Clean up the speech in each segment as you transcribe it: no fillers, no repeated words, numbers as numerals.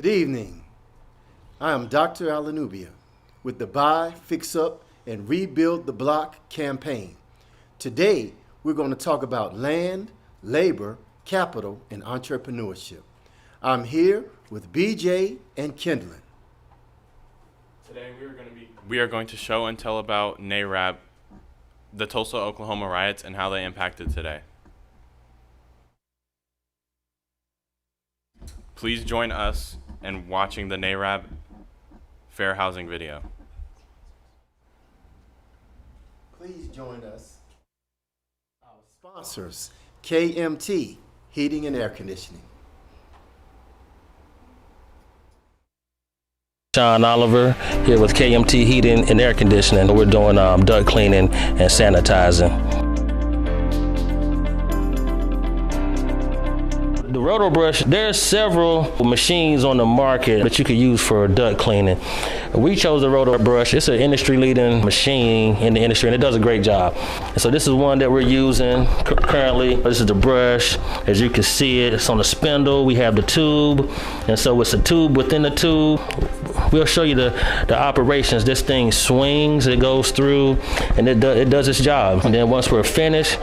Good evening. I am Dr. Alanubia with the Buy, Fix Up, and Rebuild the Block campaign. Today, we're going to talk about land, labor, capital, and entrepreneurship. I'm here with BJ and Kendlin. Today we are going to show and tell about NARAB, the Tulsa, Oklahoma riots, and how they impacted today. Please join us in watching the NARAB fair housing video. Please join us. Our sponsors, KMT, Heating and Air Conditioning. Sean Oliver here with KMT Heating and Air Conditioning. We're doing duct cleaning and sanitizing. The roto brush, there's several machines on the market that you could use for duct cleaning. We chose the roto brush. It's an industry-leading machine in the industry, and it does a great job. And so this is one that we're using currently. This is the brush. As you can see it's on the spindle. We have the tube, and so it's a tube within the tube. We'll show you the operations. This thing swings, it goes through, and it does its job. And then once we're finished,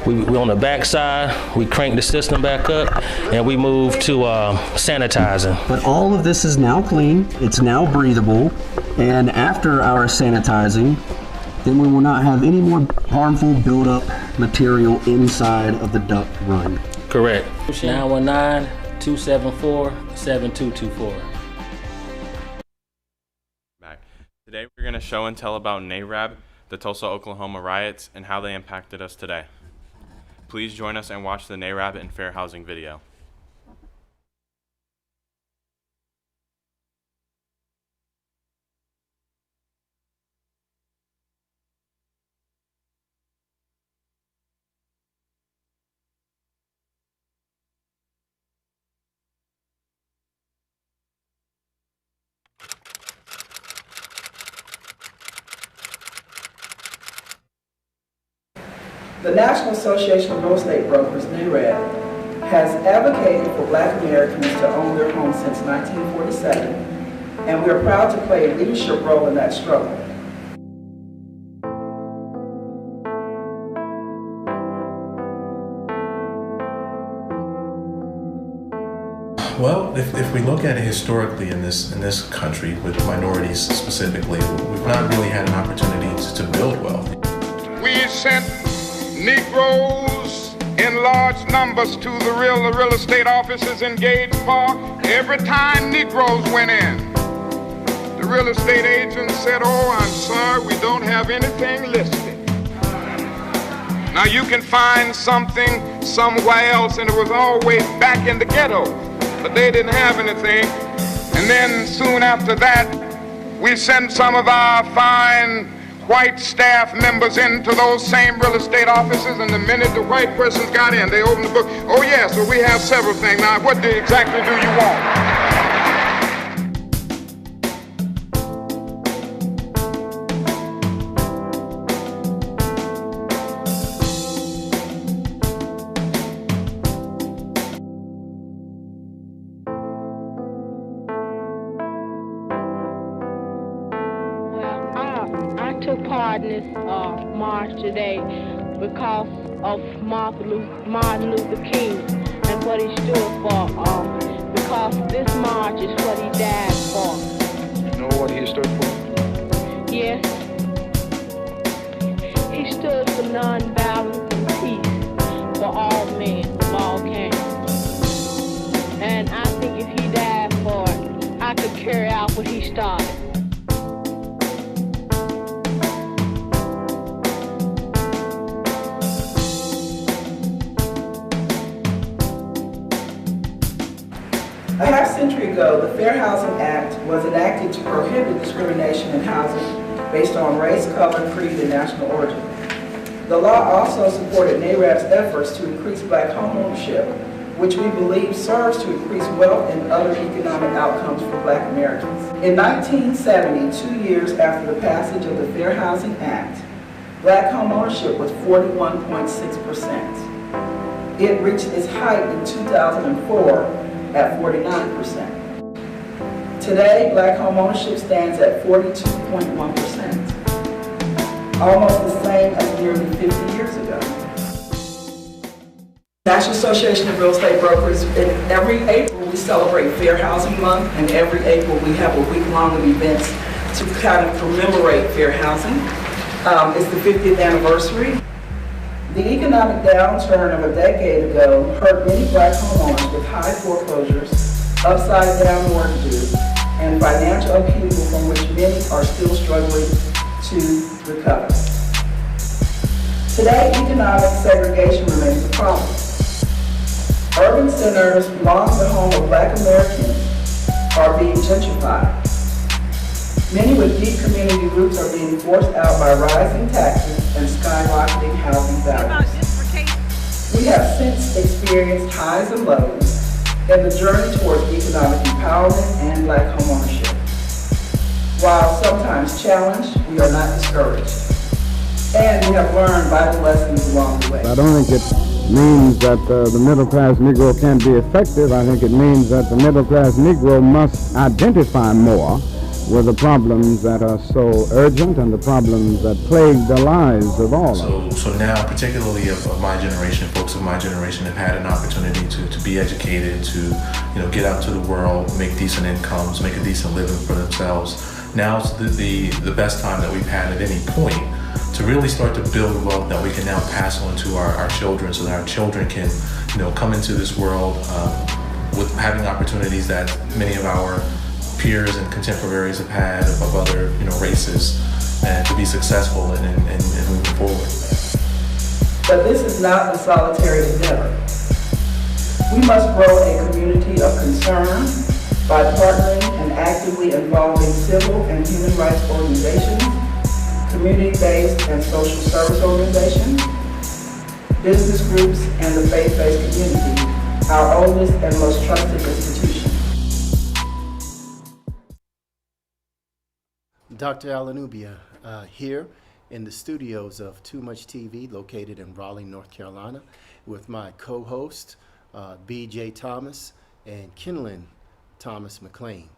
we're on the back side, we crank the system back up, and we move to sanitizing. But all of this is now clean, it's now breathable, and after our sanitizing, then we will not have any more harmful buildup material inside of the duct run. Correct. 919-274-7224. Today we're going to show and tell about NARAB, the Tulsa, Oklahoma riots, and how they impacted us today. Please join us and watch the NARAB and fair housing video. The National Association of Real Estate Brokers, NAREB, has advocated for Black Americans to own their homes since 1947, and we are proud to play a leadership role in that struggle. Well, if we look at it historically in this country, with minorities specifically, we've not really had an opportunity to build wealth. We sent Negroes in large numbers to the real estate offices in Gage Park. Every time Negroes went in, the real estate agent said, "Oh, I'm sorry, we don't have anything listed." Now you can find something somewhere else, and it was always back in the ghetto, but they didn't have anything. And then soon after that, we sent some of our fine white staff members into those same real estate offices, and the minute the white persons got in, they opened the book. "Oh yes, well, we have several things. Now, what exactly do you want?" I took part in this march today because of Martin Luther King and what he stood for, because this march is what he died for. You know what he stood for? Yes. He stood for nonviolence and peace for all men of all kinds. And I think if he died for it, I could carry out what he started. A half-century ago, the Fair Housing Act was enacted to prohibit discrimination in housing based on race, color, creed, and national origin. The law also supported NARAB's efforts to increase Black homeownership, which we believe serves to increase wealth and other economic outcomes for Black Americans. In 1970, 2 years after the passage of the Fair Housing Act, Black homeownership was 41.6%. It reached its height in 2004 at 49%. Today, black home ownership stands at 42.1%, almost the same as nearly 50 years ago. National Association of Real Estate Brokers, in every April we celebrate Fair Housing Month, and every April we have a week-long of events to kind of commemorate fair housing. It's the 50th anniversary. The economic downturn of a decade ago hurt many black homeowners with high foreclosures, upside-down mortgages, and financial upheaval from which many are still struggling to recover. Today, economic segregation remains a problem. Urban centers, long the home of black Americans, are being gentrified. Many with deep community roots are being forced out by rising taxes and skyrocketing housing values. We have since experienced highs and lows in the journey towards economic empowerment and black homeownership. While sometimes challenged, we are not discouraged. And we have learned vital lessons along the way. I don't think it means that the middle-class Negro can't be effective. I think it means that the middle-class Negro must identify more with the problems that are so urgent and the problems that plague the lives of all of us. So now, particularly of my generation, folks of my generation have had an opportunity to be educated, to get out to the world, make decent incomes, make a decent living for themselves. Now's the best time that we've had at any point to really start to build wealth that we can now pass on to our children, so that our children can come into this world with having opportunities that many of our peers and contemporaries have had of other races, and to be successful and moving forward. But this is not a solitary endeavor. We must grow a community of concern by partnering and actively involving civil and human rights organizations, community-based and social service organizations, business groups, and the faith-based community, our oldest and most trusted institution. Dr. Alanubia here in the studios of TooMuchTV, located in Raleigh, North Carolina, with my co-host, B.J. Thomas and Kenlyn Thomas McLean.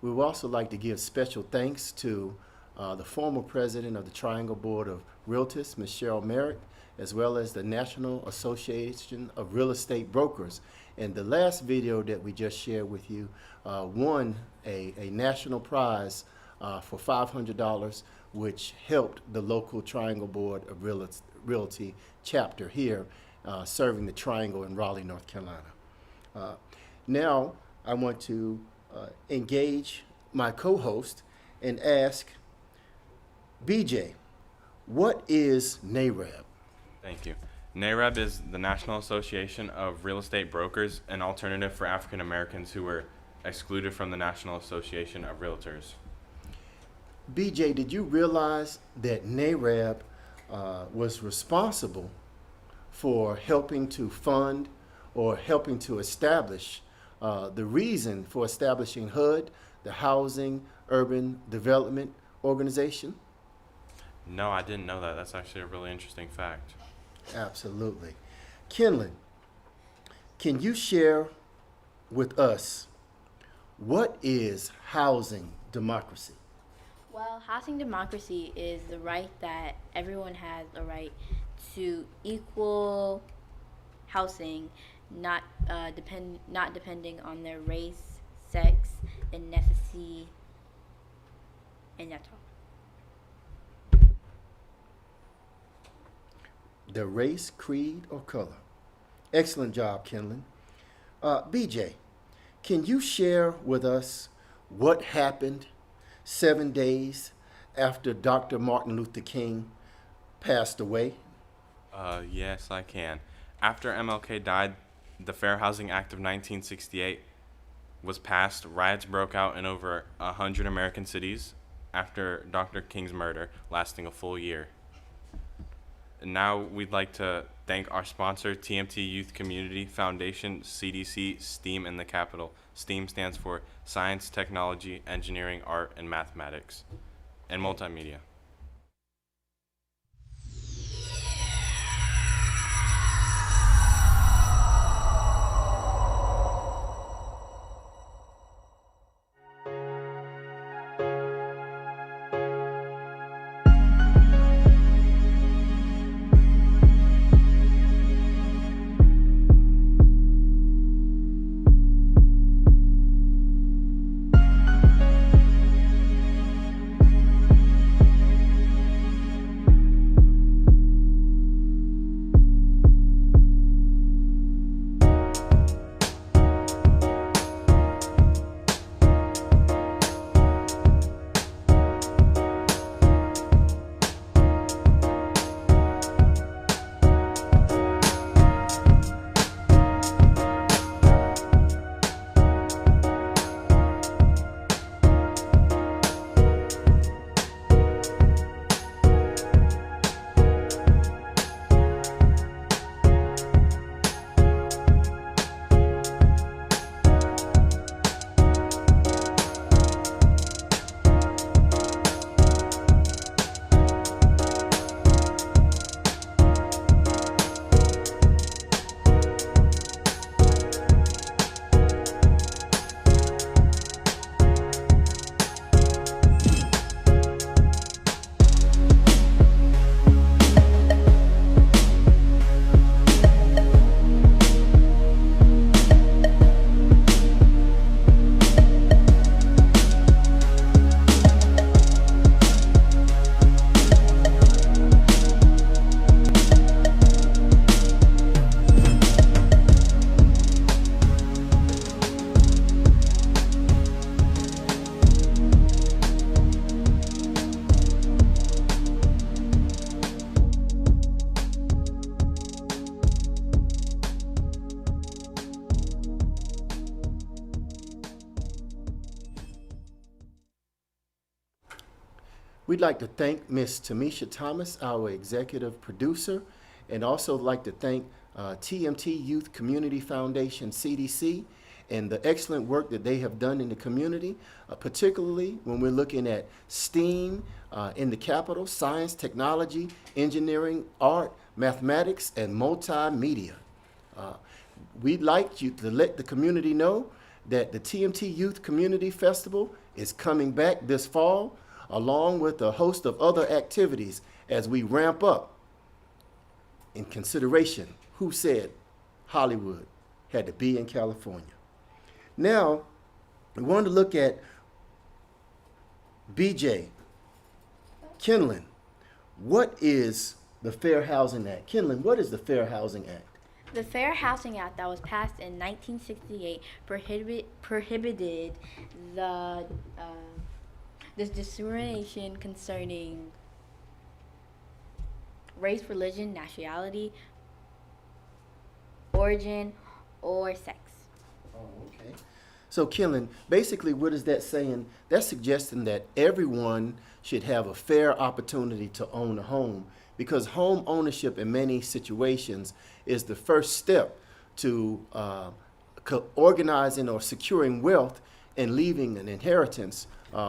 We would also like to give special thanks to the former president of the Triangle Board of Realtors, Ms. Cheryl Merrick, as well as the National Association of Real Estate Brokers. And the last video that we just shared with you won a national prize for $500, which helped the local Triangle Board of Realty chapter here, serving the Triangle in Raleigh, North Carolina. Now, I want to engage my co-host and ask BJ, what is NAREB? Thank you. NAREB is the National Association of Real Estate Brokers, an alternative for African Americans who were excluded from the National Association of Realtors. BJ, did you realize that NAREB was responsible for helping to fund or helping to establish the reason for establishing HUD, the Housing Urban Development Organization? No, I didn't know that. That's actually a really interesting fact. Absolutely. Kenlyn, can you share with us what is housing democracy? Well, housing democracy is the right that everyone has a right to equal housing, not depending on their race, sex, ethnicity, and that's all. The race, creed, or color. Excellent job, Kenlyn. BJ, can you share with us what happened 7 days after Dr. Martin Luther King passed away? Yes, I can. After MLK died, the Fair Housing Act of 1968 was passed. Riots broke out in over 100 American cities after Dr. King's murder, lasting a full year. And now we'd like to thank our sponsor, TMT Youth Community Foundation, CDC, STEAM in the capital. STEAM stands for Science, Technology, Engineering, Art, and Mathematics, and Multimedia. We'd like to thank Miss Tamisha Thomas, our executive producer, and also like to thank TMT Youth Community Foundation, CDC, and the excellent work that they have done in the community, particularly when we're looking at STEAM in the capital: science, technology, engineering, art, mathematics, and multimedia. We'd like you to let the community know that the TMT Youth Community Festival is coming back this fall, along with a host of other activities as we ramp up. In consideration, who said Hollywood had to be in California? Now, we want to look at BJ, Kenlin. What is the Fair Housing Act? Kenlin, what is the Fair Housing Act? The Fair Housing Act that was passed in 1968 prohibited the this discrimination concerning race, religion, nationality, origin, or sex. Oh, okay. So, Kenlin, basically what is that saying? That's suggesting that everyone should have a fair opportunity to own a home, because home ownership in many situations is the first step to organizing or securing wealth and leaving an inheritance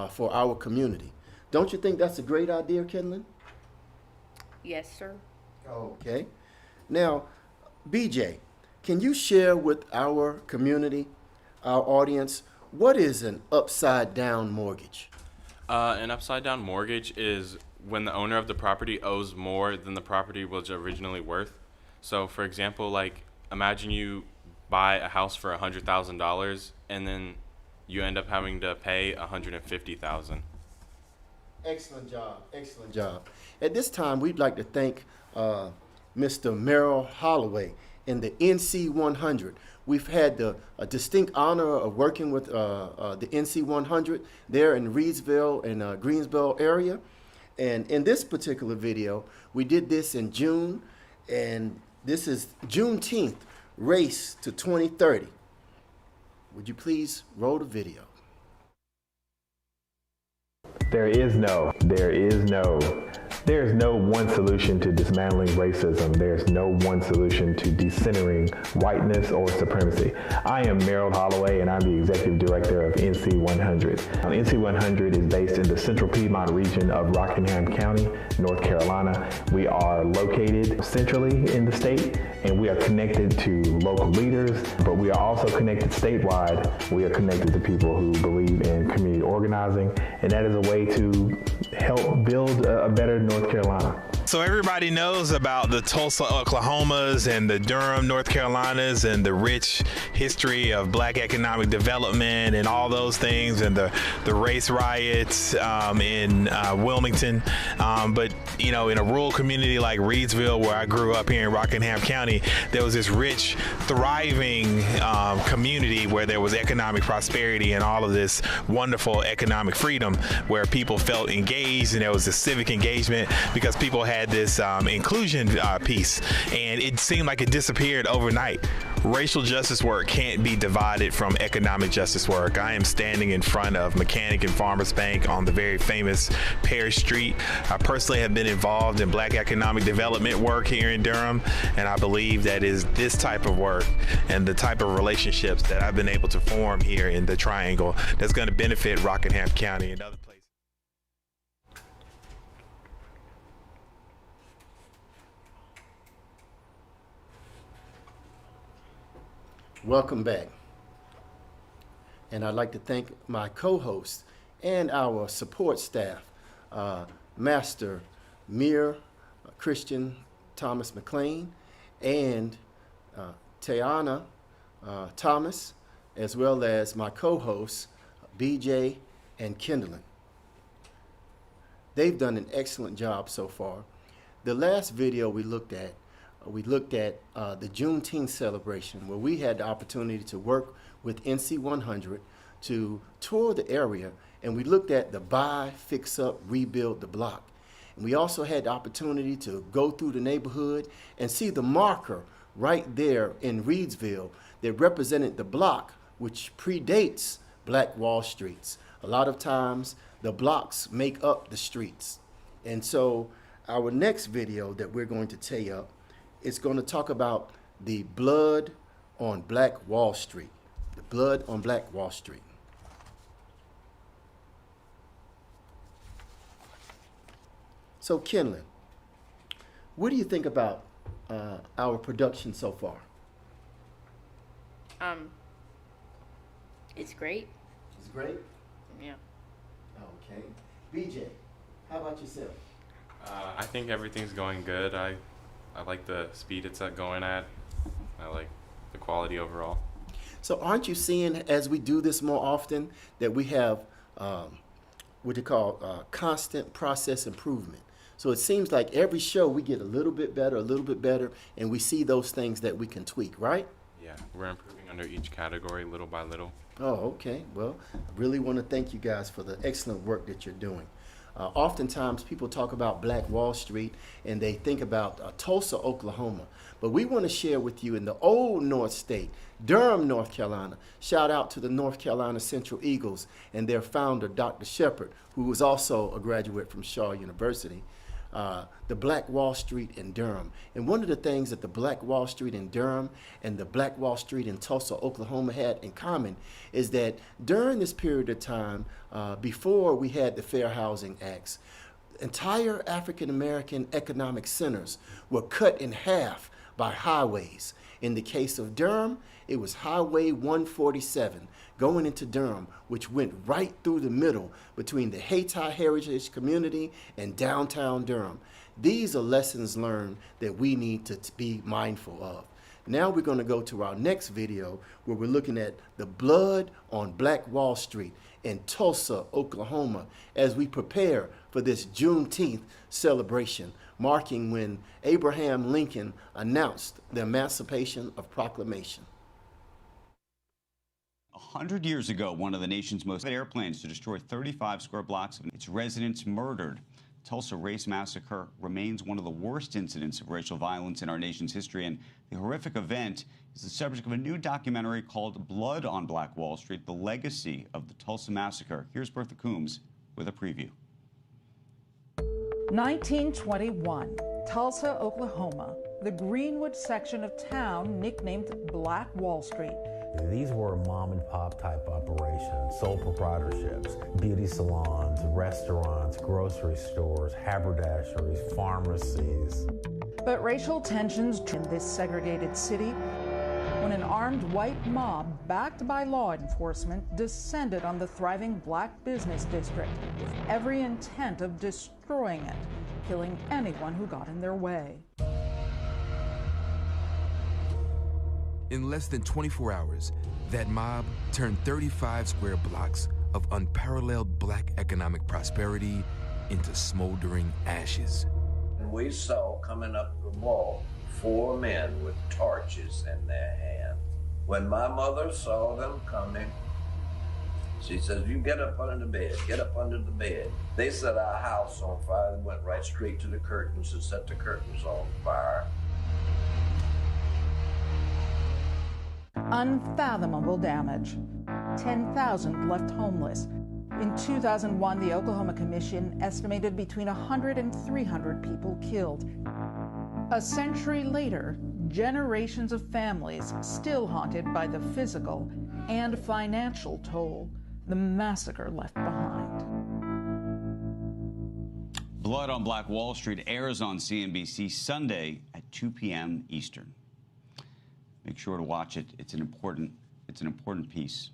for our community. Don't you think that's a great idea, Kenlin? Yes, sir. Okay. Now, BJ, can you share with our community, our audience, what is an upside-down mortgage? An upside-down mortgage is when the owner of the property owes more than the property was originally worth. So, for example, like, imagine you buy a house for $100,000 and then you end up having to pay $150,000. Excellent job. Excellent job. At this time, we'd like to thank Mr. Merrill Holloway in the NC 100. We've had the distinct honor of working with the NC 100 there in Reedsville and Greensboro area. And in this particular video, we did this in June, and this is Juneteenth, Race to 2030. Would you please roll the video? There is no one solution to dismantling racism. There's no one solution to decentering whiteness or supremacy. I am Merrill Holloway, and I'm the executive director of NC 100. NC 100 is based in the central Piedmont region of Rockingham County, North Carolina. We are located centrally in the state, and we are connected to local leaders, but we are also connected statewide. We are connected to people who believe in community organizing, and that is a way to help build a better North Carolina. So everybody knows about the Tulsa, Oklahomas and the Durham, North Carolinas, and the rich history of black economic development and all those things, and the race riots in Wilmington. But, you know, in a rural community like Reedsville, where I grew up here in Rockingham County, there was this rich, thriving community where there was economic prosperity and all of this wonderful economic freedom, where people felt engaged and there was a civic engagement because people had this inclusion piece, and it seemed like it disappeared overnight. Racial justice work can't be divided from economic justice work. I am standing in front of Mechanic and Farmers Bank on the very famous Parish Street. I personally have been involved in black economic development work here in Durham, and I believe that is this type of work and the type of relationships that I've been able to form here in the Triangle that's going to benefit Rockingham County and other places. Welcome back. And I'd like to thank my co-host and our support staff, Master Mir Christian Thomas McLean and Tayana Thomas, as well as my co-hosts, BJ and Kendallin. They've done an excellent job so far. The last video we looked at the Juneteenth celebration, where we had the opportunity to work with NC 100 to tour the area, and we looked at the buy, fix up, rebuild the block. And we also had the opportunity to go through the neighborhood and see the marker right there in Reedsville that represented the block, which predates Black Wall Streets. A lot of times, the blocks make up the streets. And so our next video that we're going to tee up is going to talk about the blood on Black Wall Street. The blood on Black Wall Street. So Kenlin, what do you think about our production so far? It's great. It's great? Yeah. Okay. BJ, how about yourself? I think everything's going good. I like the speed it's going at. I like the quality overall. So aren't you seeing, as we do this more often, that we have what you call constant process improvement? So it seems like every show we get a little bit better, and we see those things that we can tweak, right? Yeah, we're improving under each category little by little. Oh, okay. Well, I really want to thank you guys for the excellent work that you're doing. Oftentimes people talk about Black Wall Street and they think about Tulsa, Oklahoma. But we want to share with you in the old North State, Durham, North Carolina. Shout out to the North Carolina Central Eagles and their founder, Dr. Shepard, who was also a graduate from Shaw University. The Black Wall Street in Durham. And one of the things that the Black Wall Street in Durham and the Black Wall Street in Tulsa, Oklahoma had in common is that during this period of time, before we had the Fair Housing Acts, entire African American economic centers were cut in half by highways. In the case of Durham, it was Highway 147 going into Durham, which went right through the middle between the Hayti Heritage Community and downtown Durham. These are lessons learned that we need to be mindful of. Now we're going to go to our next video where we're looking at the blood on Black Wall Street in Tulsa, Oklahoma, as we prepare for this Juneteenth celebration, marking when Abraham Lincoln announced the Emancipation of Proclamation. 100 years ago, one of the nation's most airplanes to destroy 35 square blocks of its residents murdered. Tulsa Race Massacre remains one of the worst incidents of racial violence in our nation's history, and the horrific event is the subject of a new documentary called Blood on Black Wall Street, The Legacy of the Tulsa Massacre. Here's Bertha Coombs with a preview. 1921, Tulsa, Oklahoma, the Greenwood section of town nicknamed Black Wall Street. These were mom and pop type operations, sole proprietorships, beauty salons, restaurants, grocery stores, haberdasheries, pharmacies. But racial tensions in this segregated city when an armed white mob backed by law enforcement descended on the thriving black business district with every intent of destroying it, killing anyone who got in their way. In less than 24 hours, that mob turned 35 square blocks of unparalleled black economic prosperity into smoldering ashes. And we saw coming up the wall 4 men with torches in their hands. When my mother saw them coming, she says, "You get up under the bed, get up under the bed." They set our house on fire and went right straight to the curtains and set the curtains on fire. Unfathomable damage. 10,000 left homeless. In 2001, the Oklahoma Commission estimated between 100 and 300 people killed. A century later, generations of families still haunted by the physical and financial toll the massacre left behind. Blood on Black Wall Street airs on CNBC Sunday at 2 p.m. Eastern. Make sure to watch it. It's an important piece.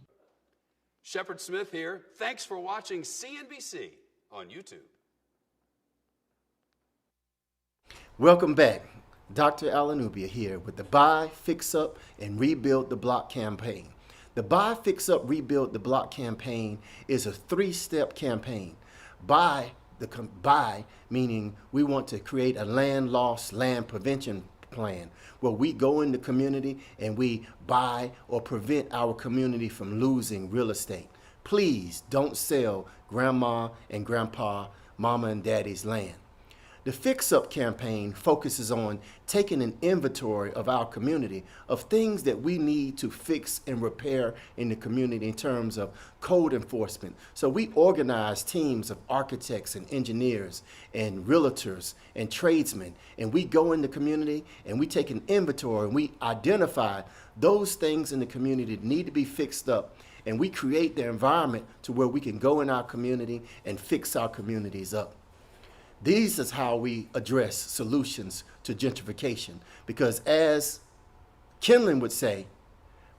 Shepard Smith here. Thanks for watching CNBC on YouTube. Welcome back. Dr. Alanubia here with the Buy, Fix Up, and Rebuild the Block campaign. The Buy, Fix Up, Rebuild the Block campaign is a 3-step campaign. Buy meaning we want to create a land loss, land prevention plan where we go in the community and we buy or prevent our community from losing real estate. Please don't sell grandma and grandpa, mama and daddy's land. The Fix Up campaign focuses on taking an inventory of our community of things that we need to fix and repair in the community in terms of code enforcement. So we organize teams of architects and engineers and realtors and tradesmen, and we go in the community and we take an inventory and we identify those things in the community that need to be fixed up, and we create the environment to where we can go in our community and fix our communities up. These is how we address solutions to gentrification, because as Kenlin would say,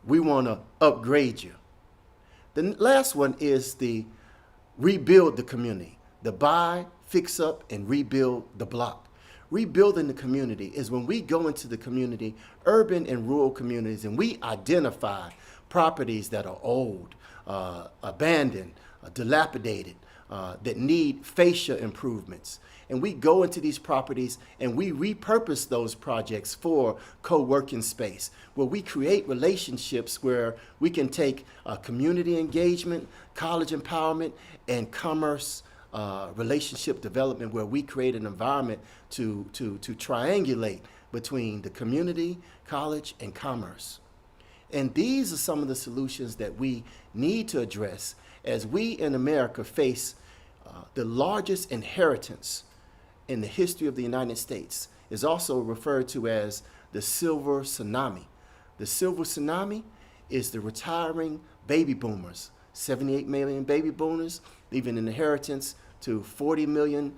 we want to upgrade you. The last one is the rebuild the community, the buy, fix up, and rebuild the block. Rebuilding the community is when we go into the community, urban and rural communities, and we identify properties that are old, abandoned, dilapidated, that need fascia improvements. And we go into these properties and we repurpose those projects for co-working space, where we create relationships where we can take community engagement, college empowerment, and commerce relationship development, where we create an environment to triangulate between the community, college, and commerce. And these are some of the solutions that we need to address as we in America face the largest inheritance in the history of the United States. Is also referred to as the silver tsunami. The silver tsunami is the retiring baby boomers, 78 million baby boomers, leaving an inheritance to 40 million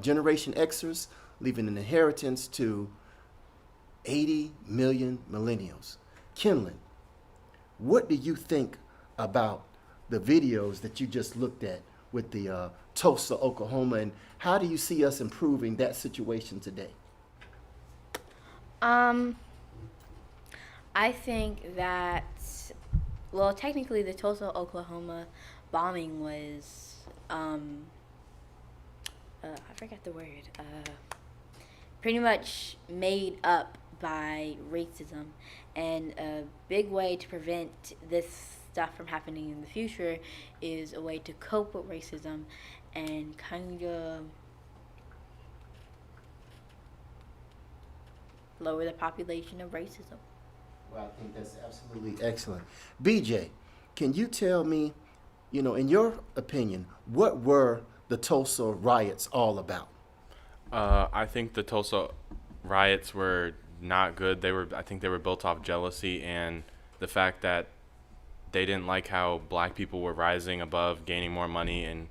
Generation Xers, leaving an inheritance to 80 million millennials. Kenlin, what do you think about the videos that you just looked at with the Tulsa, Oklahoma, and how do you see us improving that situation today? I think that, well, technically the Tulsa, Oklahoma bombing was, I forgot the word, pretty much made up by racism. And a big way to prevent this stuff from happening in the future is a way to cope with racism and kind of lower the population of racism. Well, I think that's absolutely excellent. BJ, can you tell me, in your opinion, what were the Tulsa riots all about? I think the Tulsa riots were not good. I think they were built off jealousy and the fact that they didn't like how black people were rising above, gaining more money, and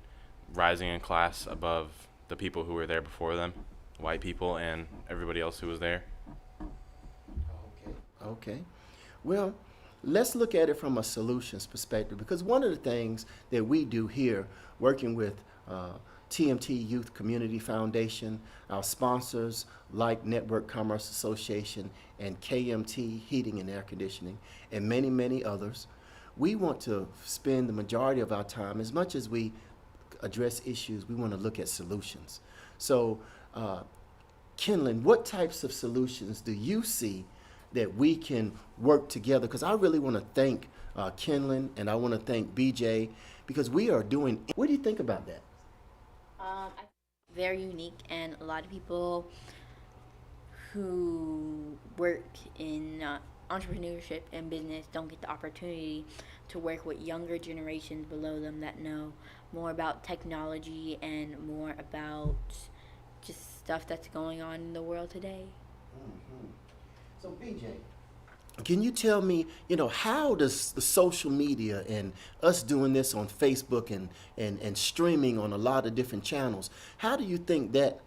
rising in class above the people who were there before them, white people and everybody else who was there. Okay. Well, let's look at it from a solutions perspective, because one of the things that we do here, working with TMT Youth Community Foundation, our sponsors like Network Commerce Association and KMT Heating and Air Conditioning, and many, many others, we want to spend the majority of our time, as much as we address issues, we want to look at solutions. So, Kenlin, what types of solutions do you see that we can work together? Because I really want to thank Kenlin, and I want to thank BJ, because we are doing, what do you think about that? Very unique, and a lot of people who work in entrepreneurship and business don't get the opportunity to work with younger generations below them that know more about technology and more about just stuff that's going on in the world today. Mm-hmm. So BJ, can you tell me, how does the social media and us doing this on Facebook and streaming on a lot of different channels, how do you think that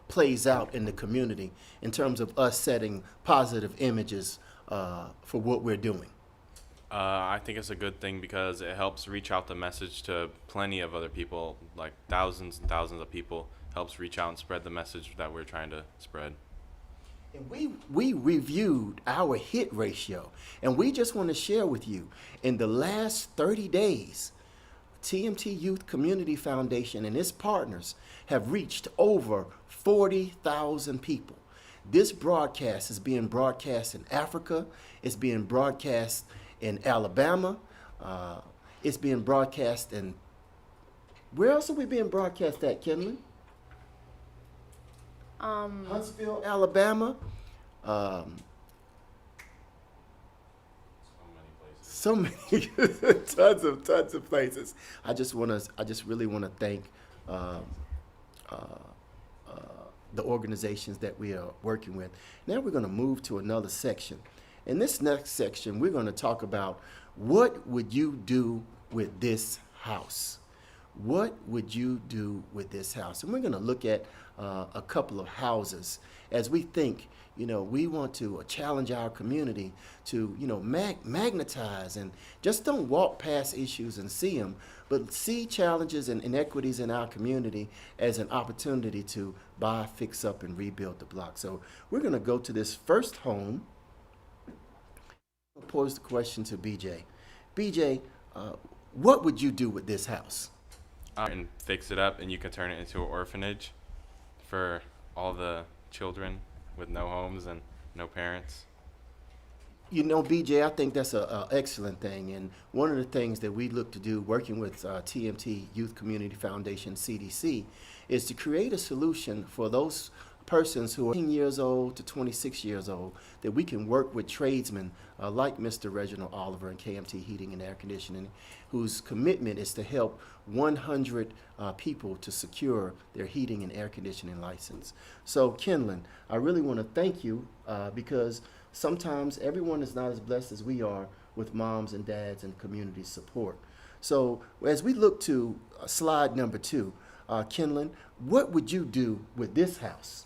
plays out in the community in terms of us setting positive images for what we're doing? I think it's a good thing because it helps reach out the message to plenty of other people, like thousands and thousands of people, helps reach out and spread the message that we're trying to spread. And we reviewed our hit ratio, and we just want to share with you, in the last 30 days, TMT Youth Community Foundation and its partners have reached over 40,000 people. This broadcast is being broadcast in Africa, it's being broadcast in Alabama, it's being broadcast in, where else are we being broadcast at, Kenlin? Huntsville, Alabama. So many, tons of places. I just really want to thank the organizations that we are working with. Now we're going to move to another section. In this next section, we're going to talk about what would you do with this house? What would you do with this house? And we're going to look at a couple of houses as we think, we want to challenge our community to, magnetize and just don't walk past issues and see them, but see challenges and inequities in our community as an opportunity to buy, fix up, and rebuild the block. So we're going to go to this first home. I'll pose the question to BJ. BJ, what would you do with this house? And fix it up, and you can turn it into an orphanage for all the children with no homes and no parents. BJ, I think that's an excellent thing. And one of the things that we look to do working with TMT Youth Community Foundation, CDC, is to create a solution for those persons who are 18 years old to 26 years old, that we can work with tradesmen like Mr. Reginald Oliver and KMT Heating and Air Conditioning, whose commitment is to help 100 people to secure their heating and air conditioning license. So, Kenlon, I really want to thank you because sometimes everyone is not as blessed as we are with moms and dads and community support. So, as we look to slide number 2, Kenlon, what would you do with this house?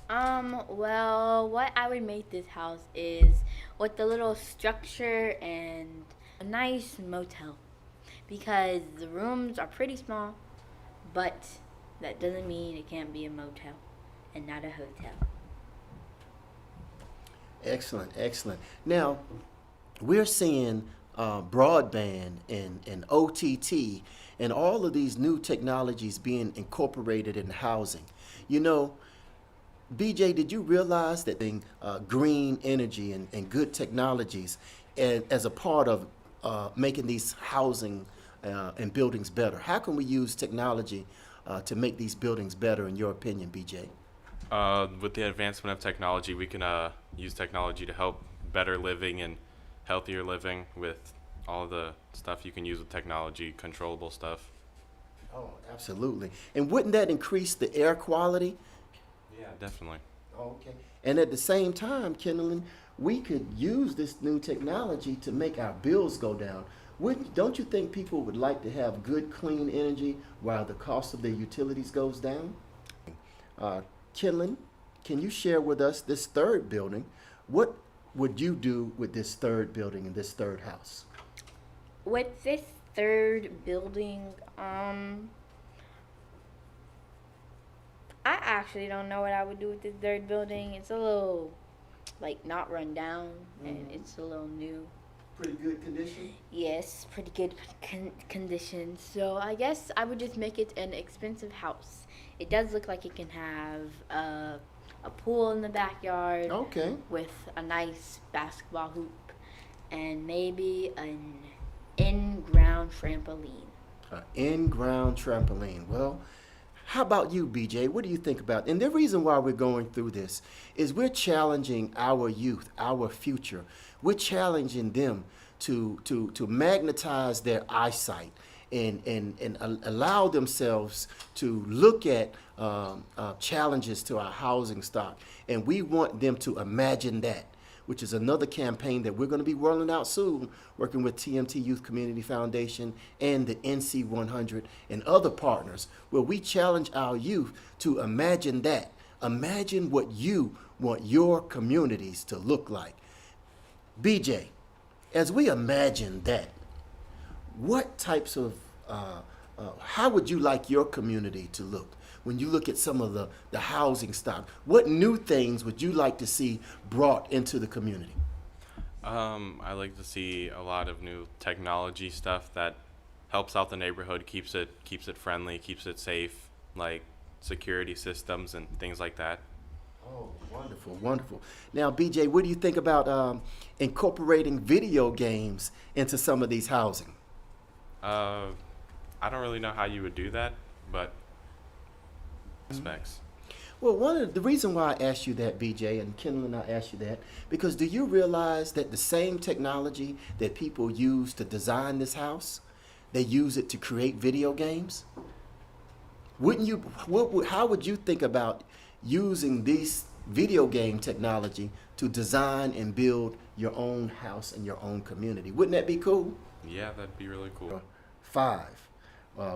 Well, what I would make this house is with the little structure and a nice motel, because the rooms are pretty small, but that doesn't mean it can't be a motel and not a hotel. Excellent, excellent. Now, we're seeing broadband and OTT and all of these new technologies being incorporated in housing. BJ, did you realize that green energy and good technologies as a part of making these housing and buildings better? How can we use technology to make these buildings better, in your opinion, BJ? With the advancement of technology, we can use technology to help better living and healthier living with all the stuff you can use with technology, controllable stuff. Oh, absolutely. And wouldn't that increase the air quality? Yeah, definitely. Okay. And at the same time, Kenlon, we could use this new technology to make our bills go down. Don't you think people would like to have good, clean energy while the cost of their utilities goes down? Kenlon, can you share with us this third building? What would you do with this third building and this third house? With this third building, I actually don't know what I would do with this third building. It's a little, not run down, and it's a little new. Pretty good condition? Yes, pretty good condition. So I guess I would just make it an expensive house. It does look like it can have a pool in the backyard. Okay. With a nice basketball hoop and maybe an in-ground trampoline. An in-ground trampoline. Well, how about you, BJ? What do you think about it? And the reason why we're going through this is we're challenging our youth, our future. We're challenging them to magnetize their eyesight and allow themselves to look at challenges to our housing stock. And we want them to imagine that, which is another campaign that we're going to be rolling out soon, working with TMT Youth Community Foundation and the NC 100 and other partners, where we challenge our youth to imagine that. Imagine what you want your communities to look like. BJ, as we imagine that, what types of, how would you like your community to look? When you look at some of the housing stock, what new things would you like to see brought into the community? I like to see a lot of new technology stuff that helps out the neighborhood, keeps it friendly, keeps it safe, like security systems and things like that. Oh, wonderful, wonderful. Now, BJ, what do you think about incorporating video games into some of these housing? I don't really know how you would do that, but specs. Well, one of the reason why I asked you that, BJ, and Kendall, I asked you that, because do you realize that the same technology that people use to design this house, they use it to create video games? Wouldn't you? How would you think about using this video game technology to design and build your own house and your own community? Wouldn't that be cool? Yeah, that'd be really cool. 5,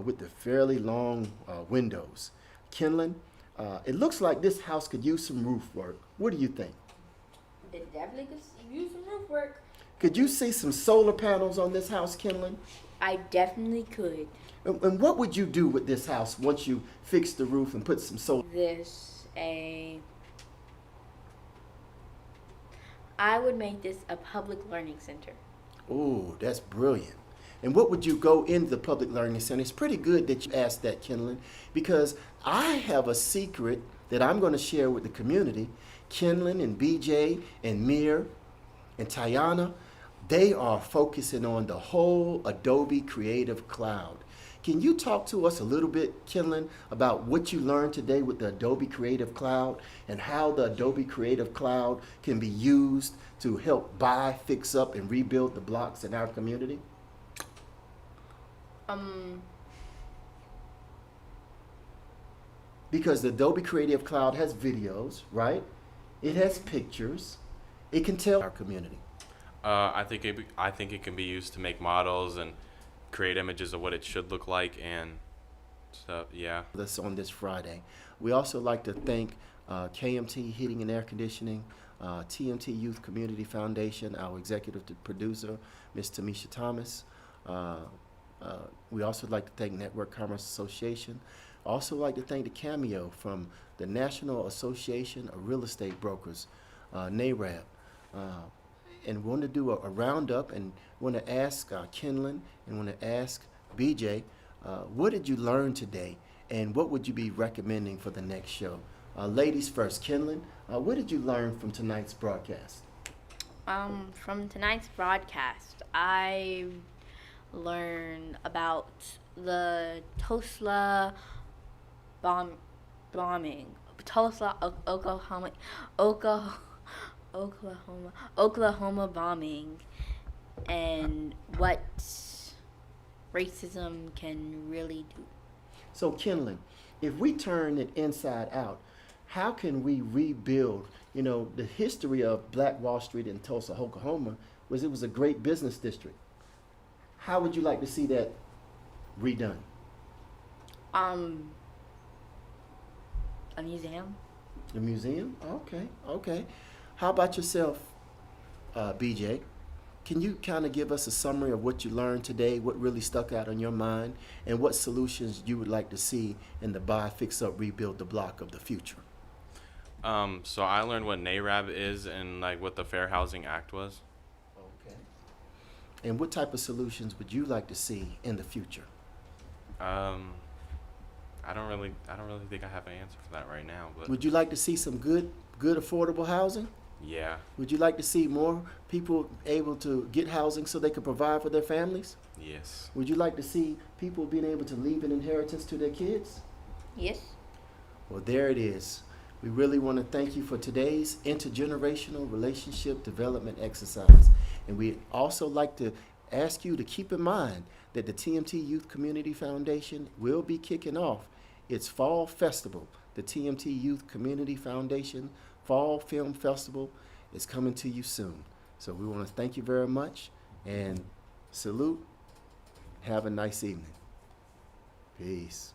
with the fairly long windows. Kenlin, it looks like this house could use some roof work. What do you think? It definitely could use some roof work. Could you see some solar panels on this house, Kenlin? I definitely could. And what would you do with this house once you fix the roof and put some solar? I would make this a public learning center. Oh, that's brilliant. And what would you go into the public learning center? It's pretty good that you asked that, Kenlin, because I have a secret that I'm going to share with the community. Kenlin and BJ and Mir and Tayana, they are focusing on the whole Adobe Creative Cloud. Can you talk to us a little bit, Kenlin, about what you learned today with the Adobe Creative Cloud and how the Adobe Creative Cloud can be used to help buy, fix up, and rebuild the blocks in our community? Because the Adobe Creative Cloud has videos, right? It has pictures. It can tell our community. I think it can be used to make models and create images of what it should look like, and so yeah. That's on this Friday. We also like to thank KMT Heating and Air Conditioning, TMT Youth Community Foundation, our executive producer, Ms. Tamisha Thomas. We also like to thank Network Commerce Association. Also like to thank the cameo from the National Association of Real Estate Brokers, NARAB. And want to do a roundup and want to ask Kenlin and want to ask BJ, what did you learn today and what would you be recommending for the next show? Ladies first, Kenlin, what did you learn from tonight's broadcast? From tonight's broadcast, I learned about the Tulsa bombing, Tulsa, Oklahoma bombing, and what racism can really do. So, Kenlin, if we turn it inside out, how can we rebuild? You know, the history of Black Wall Street in Tulsa, Oklahoma, was it was a great business district. How would you like to see that redone? A museum. A museum? Okay, okay. How about yourself, BJ? Can you kind of give us a summary of what you learned today, what really stuck out on your mind, and what solutions you would like to see in the buy, fix up, rebuild the block of the future? So I learned what NARAB is and like what the Fair Housing Act was. Okay. And what type of solutions would you like to see in the future? I don't really think I have an answer for that right now. But would you like to see some good affordable housing? Yeah. Would you like to see more people able to get housing so they could provide for their families? Yes. Would you like to see people being able to leave an inheritance to their kids? Yes. Well, there it is. We really want to thank you for today's intergenerational relationship development exercise. And we also like to ask you to keep in mind that the TMT Youth Community Foundation will be kicking off its fall festival. The TMT Youth Community Foundation Fall Film Festival is coming to you soon. So we want to thank you very much and salute. Have a nice evening. Peace.